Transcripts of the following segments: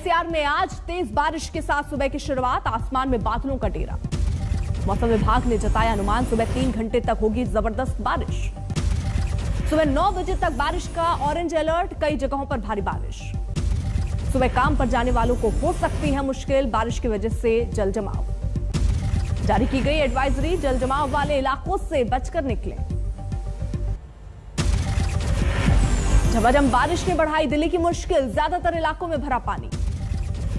NCR में आज तेज बारिश के साथ सुबह की शुरुआत, आसमान में बादलों का डेरा। मौसम विभाग ने जताया अनुमान सुबह 3 घंटे तक होगी जबरदस्त बारिश। सुबह 9 बजे तक बारिश का ऑरेंज अलर्ट, कई जगहों पर भारी बारिश। सुबह काम पर जाने वालों को हो सकती है मुश्किल, बारिश की वजह से जल जमाव। जारी की गई एडवाइजरी, जल जमाव वाले इलाकों से बचकर निकलें। झमाझम बारिश ने बढ़ाई दिल्ली की मुश्किल, ज्यादातर इलाकों में भरा पानी।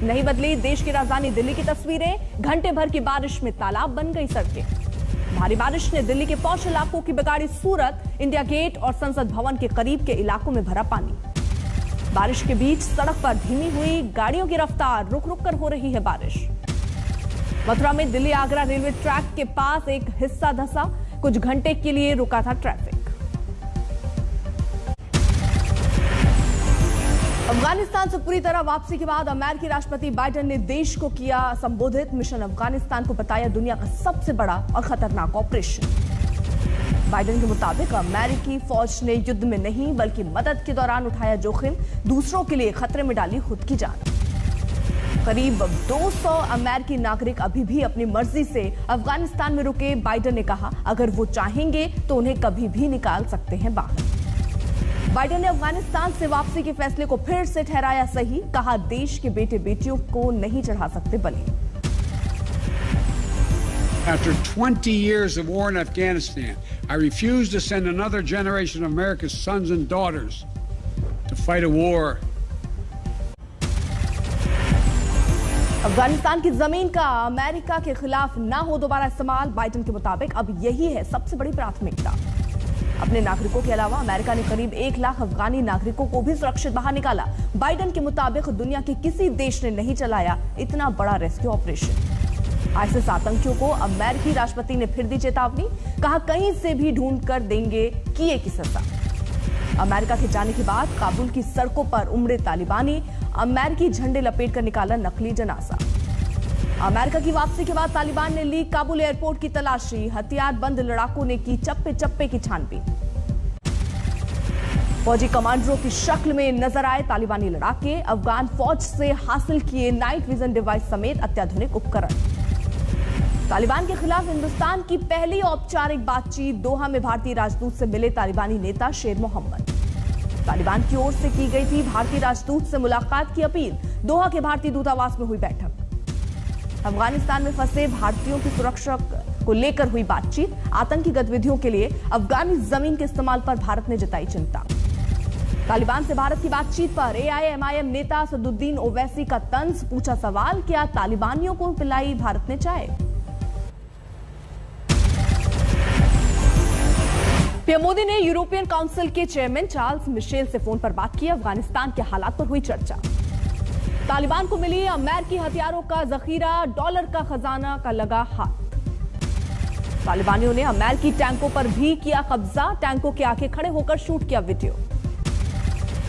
नहीं बदली देश की राजधानी दिल्ली की तस्वीरें, घंटे भर की बारिश में तालाब बन गई सड़कें। भारी बारिश ने दिल्ली के पौष इलाकों की बिगाड़ी सूरत, इंडिया गेट और संसद भवन के करीब के इलाकों में भरा पानी। बारिश के बीच सड़क पर धीमी हुई गाड़ियों की रफ्तार, रुक रुक कर हो रही है बारिश। मथुरा में दिल्ली आगरा रेलवे ट्रैक के पास एक हिस्सा धंसा, कुछ घंटे के लिए रुका था ट्रैफिक। अफगानिस्तान से पूरी तरह वापसी के बाद अमेरिकी राष्ट्रपति बाइडेन ने देश को किया संबोधित। मिशन अफगानिस्तान को बताया दुनिया का सबसे बड़ा और खतरनाक ऑपरेशन। बाइडेन के मुताबिक अमेरिकी फौज ने युद्ध में नहीं बल्कि मदद के दौरान उठाया जोखिम, दूसरों के लिए खतरे में डाली खुद की जान। करीब 200 अमेरिकी नागरिक अभी भी अपनी मर्जी से अफगानिस्तान में रुके। बाइडेन ने कहा अगर वो चाहेंगे तो उन्हें कभी भी निकाल सकते हैं बाहर। बाइडेन ने अफगानिस्तान से वापसी के फैसले को फिर से ठहराया सही, कहा देश के बेटे बेटियों को नहीं चढ़ा सकते बलि। After 20 years of war in Afghanistan, I refuse to send another generation of America's sons and daughters to fight a war. Afghanistan की जमीन का अमेरिका के खिलाफ ना हो दोबारा इस्तेमाल। बाइडेन के मुताबिक अब यही है सबसे बड़ी प्राथमिकता। अपने नागरिकों के अलावा अमेरिका ने करीब 1 लाख अफगानी नागरिकों को भी सुरक्षित बाहर निकाला। बाइडेन के मुताबिक दुनिया के किसी देश ने नहीं चलाया इतना बड़ा रेस्क्यू ऑपरेशन। आईएसआईएस आतंकियों को अमेरिकी राष्ट्रपति ने फिर दी चेतावनी, कहा कहीं से भी ढूंढ कर देंगे किए की सजा। अमेरिका के जाने के बाद काबुल की सड़कों पर उमड़े तालिबानी, अमेरिकी झंडे लपेट कर निकाला नकली जनाजा। अमेरिका की वापसी के बाद तालिबान ने ली काबुल एयरपोर्ट की तलाशी, हथियारबंद लड़ाकों ने की चप्पे चप्पे की छानबीन। फौजी कमांडरों की शक्ल में नजर आए तालिबानी लड़ाके, अफगान फौज से हासिल किए नाइट विजन डिवाइस समेत अत्याधुनिक उपकरण। तालिबान के खिलाफ हिंदुस्तान की पहली औपचारिक बातचीत, दोहा में भारतीय राजदूत से मिले तालिबानी नेता शेर मोहम्मद। तालिबान की ओर से की गई थी भारतीय राजदूत से मुलाकात की अपील, दोहा के भारतीय दूतावास में हुई बैठक। अफगानिस्तान में फंसे भारतीयों की सुरक्षा को लेकर हुई बातचीत, आतंकी गतिविधियों के लिए अफगानी जमीन के इस्तेमाल पर भारत ने जताई चिंता। तालिबान से भारत की बातचीत पर एआईएमआईएम नेता असदुद्दीन ओवैसी का तंज, पूछा सवाल क्या तालिबानियों को पिलाई भारत ने चाय। पीएम मोदी ने यूरोपियन काउंसिल के चेयरमैन चार्ल्स मिशेल से फोन पर बात की, अफगानिस्तान के हालात पर हुई चर्चा। तालिबान को मिली अमेरिकी हथियारों का जखीरा, डॉलर का खजाना का लगा हाथ। तालिबानियों ने अमेरिकी टैंकों पर भी किया कब्जा, टैंकों के आगे खड़े होकर शूट किया वीडियो।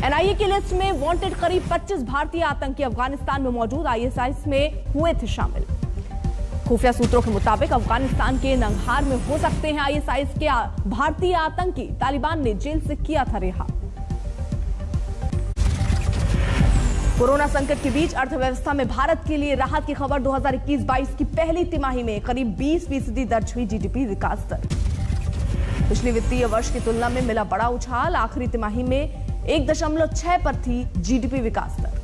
एनआईए की लिस्ट में वांटेड करीब 25 भारतीय आतंकी अफगानिस्तान में मौजूद आईएसआईएस में हुए थे शामिल। खुफिया सूत्रों के मुताबिक अफगानिस्तान के नंगहार में हो सकते हैं आईएसआईएस के भारतीय आतंकी, तालिबान ने जेल से किया था रिहा। कोरोना संकट के बीच अर्थव्यवस्था में भारत के लिए राहत की खबर, 2021-22 की पहली तिमाही में करीब 20% दर्ज हुई जीडीपी विकास दर। पिछले वित्तीय वर्ष की तुलना में मिला बड़ा उछाल, आखिरी तिमाही में 1.6 पर थी जीडीपी विकास दर।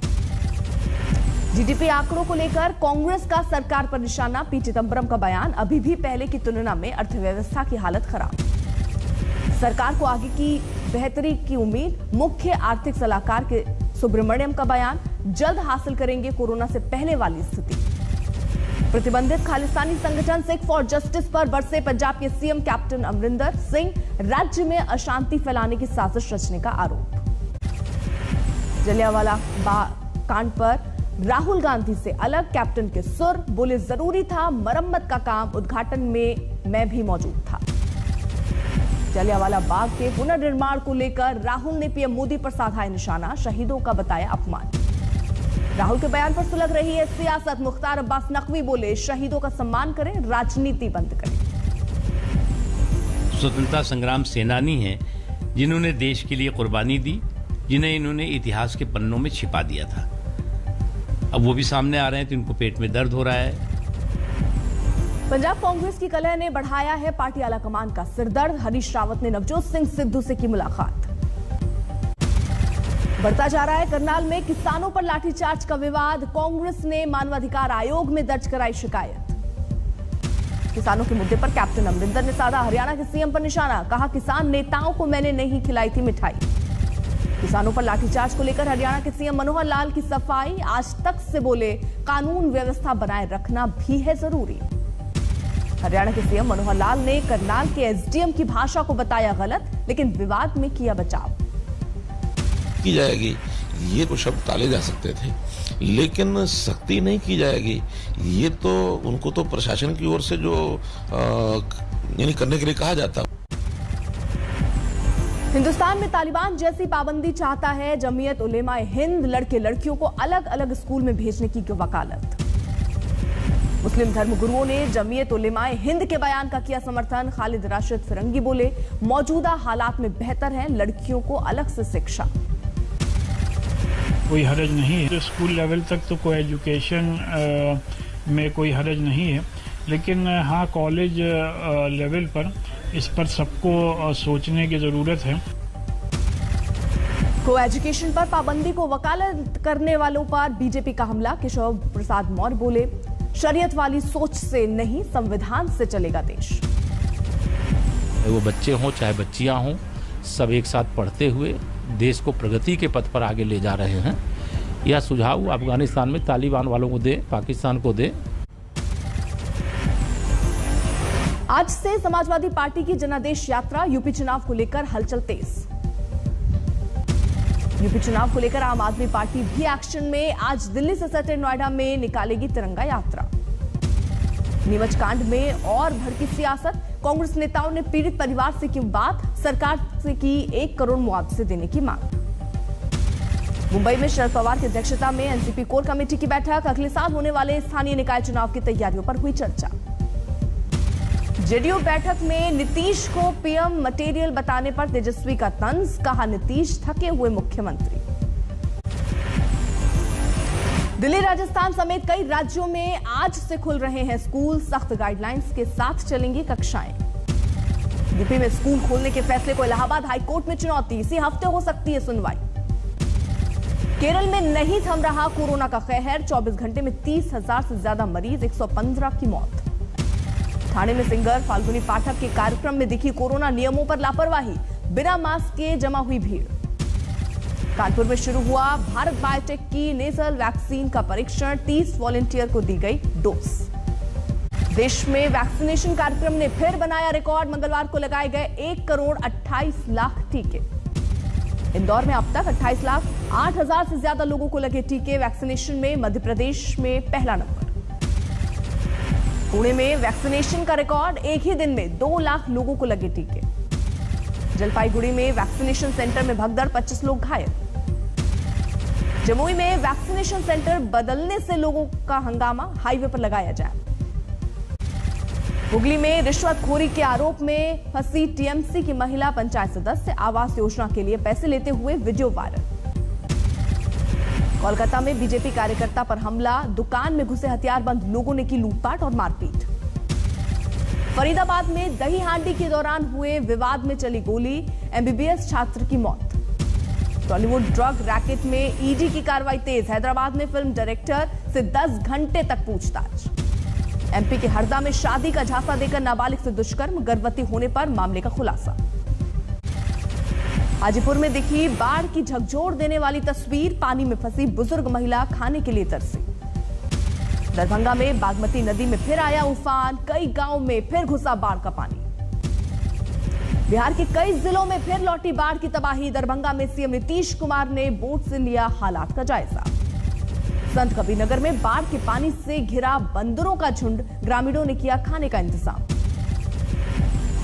जीडीपी आंकड़ों को लेकर कांग्रेस का सरकार पर निशाना, पी चिदंबरम का बयान, अभी भी पहले की तुलना में अर्थव्यवस्था की हालत खराब। सरकार को आगे की बेहतरी की उम्मीद, मुख्य आर्थिक सलाहकार के सुब्रमण्यम का बयान, जल्द हासिल करेंगे कोरोना से पहले वाली स्थिति। प्रतिबंधित खालिस्तानी संगठन सिख फॉर जस्टिस पर बरसे पंजाब के सीएम कैप्टन अमरिंदर सिंह, राज्य में अशांति फैलाने की साजिश रचने का आरोप। जलियांवाला बाग कांड पर राहुल गांधी से अलग कैप्टन के सुर, बोले जरूरी था मरम्मत का काम, उद्घाटन में मैं भी मौजूद था। जलियांवाला बाग के पुनर्निर्माण को लेकर राहुल ने पीएम मोदी पर साधा निशाना, शहीदों का बताया अपमान। राहुल के बयान पर सुलग रही है सियासत, मुख्तार अब्बास नकवी बोले शहीदों का सम्मान करें, राजनीति बंद करें। स्वतंत्रता संग्राम सेनानी हैं जिन्होंने देश के लिए कुर्बानी दी, जिन्हें इन्होंने इतिहास के पन्नों में छिपा दिया था। अब वो भी सामने आ रहे हैं तो इनको पेट में दर्द हो रहा है। पंजाब कांग्रेस की कलह ने बढ़ाया है पार्टी आलाकमान का सिरदर्द। हरीश रावत ने नवजोत सिंह सिद्धू से की मुलाकात। बढ़ता जा रहा है करनाल में किसानों पर लाठीचार्ज का विवाद। कांग्रेस ने मानवाधिकार आयोग में दर्ज कराई शिकायत। किसानों के मुद्दे पर कैप्टन अमरिंदर ने साधा हरियाणा के सीएम पर निशाना। कहा, किसान नेताओं को मैंने नहीं खिलाई थी मिठाई। किसानों पर लाठीचार्ज को लेकर हरियाणा के सीएम मनोहर लाल की सफाई। आज तक से बोले, कानून व्यवस्था बनाए रखना भी है जरूरी। हरियाणा के सीएम मनोहर लाल ने करनाल के एसडीएम की भाषा को बताया गलत, लेकिन विवाद में किया बचाव। की जाएगी, ये तो शब्द टाले जा सकते थे, लेकिन सख्ती नहीं की जाएगी। ये तो उनको तो प्रशासन की ओर से जो यानी करने के लिए कहा जाता। हिंदुस्तान में तालिबान जैसी पाबंदी चाहता है जमीयत उलेमाए हिंद। लड़के लड़कियों को अलग अलग स्कूल में भेजने की वकालत। मुस्लिम धर्मगुरुओं ने जमीयत उलेमाए हिंद के बयान का किया समर्थन। खालिद राशिद फिरंगी बोले, मौजूदा हालात में बेहतर है लड़कियों को अलग से शिक्षा। कोई हरज नहीं है, स्कूल लेवल तक तो कोई एजुकेशन में कोई हरज नहीं है, लेकिन हाँ कॉलेज लेवल पर इस पर सबको सोचने की जरूरत है। को एजुकेशन पर पाबंदी को वकालत करने वालों पर बीजेपी का हमला। केशव प्रसाद मौर्य बोले, शरीयत वाली सोच से नहीं, संविधान से चलेगा देश। वो बच्चे हों चाहे बच्चियां हों, सब एक साथ पढ़ते हुए देश को प्रगति के पथ पर आगे ले जा रहे हैं। यह सुझाव अफगानिस्तान में तालिबान वालों को दे, पाकिस्तान को दे। आज से समाजवादी पार्टी की जनादेश यात्रा। यूपी चुनाव को लेकर हलचल तेज। यूपी चुनाव को लेकर आम आदमी पार्टी भी एक्शन में। आज दिल्ली से सटे नोएडा में निकालेगी तिरंगा यात्रा। नीमच कांड में और भड़की सियासत। कांग्रेस नेताओं ने पीड़ित परिवार से की बात। सरकार से की 1 करोड़ मुआवजे देने की मांग। मुंबई में शरद पवार की अध्यक्षता में एनसीपी कोर कमेटी की बैठक। अगले साल होने वाले स्थानीय निकाय चुनाव की तैयारियों पर हुई चर्चा। जेडीयू बैठक में नीतीश को पीएम मटेरियल बताने पर तेजस्वी का तंज। कहा, नीतीश थके हुए मुख्यमंत्री। दिल्ली, राजस्थान समेत कई राज्यों में आज से खुल रहे हैं स्कूल। सख्त गाइडलाइंस के साथ चलेंगी कक्षाएं। यूपी में स्कूल खोलने के फैसले को इलाहाबाद हाईकोर्ट में चुनौती। इसी हफ्ते हो सकती है सुनवाई। केरल में नहीं थम रहा कोरोना का कहर। 24 घंटे में 30,000 से ज्यादा मरीज, 115 की मौत। ठाणे में सिंगर फाल्गुनी पाठक के कार्यक्रम में दिखी कोरोना नियमों पर लापरवाही। बिना मास्क के जमा हुई भीड़। कानपुर में शुरू हुआ भारत बायोटेक की नेजल वैक्सीन का परीक्षण। 30 वॉलंटियर को दी गई डोज। देश में वैक्सीनेशन कार्यक्रम ने फिर बनाया रिकॉर्ड। मंगलवार को लगाए गए 1 करोड़ 28 लाख टीके। इंदौर में अब तक 28,08,000 से ज्यादा लोगों को लगे टीके। वैक्सीनेशन में मध्य प्रदेश में पहला नंबर। पुणे में वैक्सीनेशन का रिकॉर्ड। एक ही दिन में 2 लाख लोगों को लगे टीके। जलपाईगुड़ी में वैक्सीनेशन सेंटर में भगदड़, 25 लोग घायल। जमुई में वैक्सीनेशन सेंटर बदलने से लोगों का हंगामा, हाईवे पर लगाया जाए। हुगली में रिश्वतखोरी के आरोप में फंसी टीएमसी की महिला पंचायत सदस्य। आवास योजना के लिए पैसे लेते हुए वीडियो वायरल। कोलकाता में बीजेपी कार्यकर्ता पर हमला। दुकान में घुसे हथियारबंद लोगों ने की लूटपाट और मारपीट। फरीदाबाद में दही हांडी के दौरान हुए विवाद में चली गोली। एमबीबीएस छात्र की मौत। टॉलीवुड ड्रग रैकेट में ईडी की कार्रवाई तेज। हैदराबाद में फिल्म डायरेक्टर से 10 घंटे तक पूछताछ। एमपी के हरदा में शादी का झांसा देकर नाबालिग से दुष्कर्म। गर्भवती होने पर मामले का खुलासा। हाजीपुर में दिखी बाढ़ की झकझोर देने वाली तस्वीर। पानी में फंसी बुजुर्ग महिला खाने के लिए तरसी। दरभंगा में बागमती नदी में फिर आया उफान। कई गांवों में फिर घुसा बाढ़ का पानी। बिहार के कई जिलों में फिर लौटी बाढ़ की तबाही। दरभंगा में सीएम नीतीश कुमार ने बोट से लिया हालात का जायजा। संत कबीरनगर में बाढ़ के पानी से घिरा बंदरों का झुंड। ग्रामीणों ने किया खाने का इंतजाम।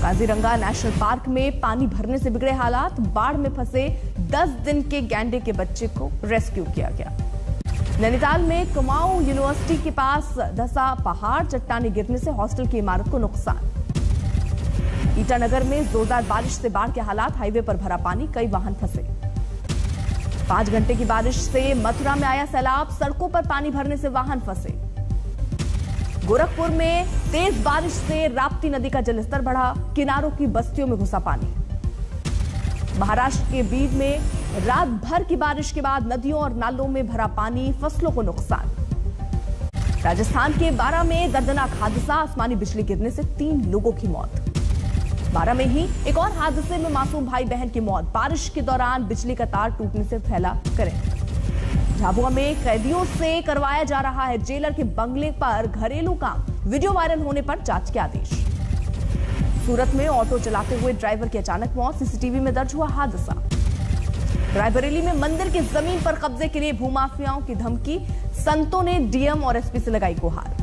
काजीरंगा नेशनल पार्क में पानी भरने से बिगड़े हालात। बाढ़ में फंसे 10 दिन के गैंडे के बच्चे को रेस्क्यू किया गया। नैनीताल में कुमाऊं यूनिवर्सिटी के पास धंसा पहाड़। चट्टाने गिरने से हॉस्टल की इमारत को नुकसान। ईटानगर में जोरदार बारिश से बाढ़ के हालात। हाईवे पर भरा पानी, कई वाहन फंसे। 5 घंटे की बारिश से मथुरा में आया सैलाब, सड़कों पर पानी भरने से वाहन फंसे। गोरखपुर में तेज बारिश से राप्ती नदी का जलस्तर बढ़ा, किनारों की बस्तियों में घुसा पानी। महाराष्ट्र के बीड में रात भर की बारिश के बाद नदियों और नालों में भरा पानी, फसलों को नुकसान। राजस्थान के बारां में दर्दनाक हादसा, आसमानी बिजली गिरने से 3 लोगों की मौत। बारां में ही एक और हादसे में मासूम भाई बहन की मौत, बारिश के दौरान बिजली का तार टूटने से फैला करंट। झाबुआ में कैदियों से करवाया जा रहा है जेलर के बंगले पर घरेलू काम, वीडियो वायरल होने पर जांच के आदेश। सूरत में ऑटो चलाते हुए ड्राइवर की अचानक मौत, सीसीटीवी में दर्ज हुआ हादसा। रायबरेली में मंदिर की जमीन पर कब्जे के लिए भूमाफियाओं की धमकी, संतों ने डीएम और एसपी से लगाई गुहार।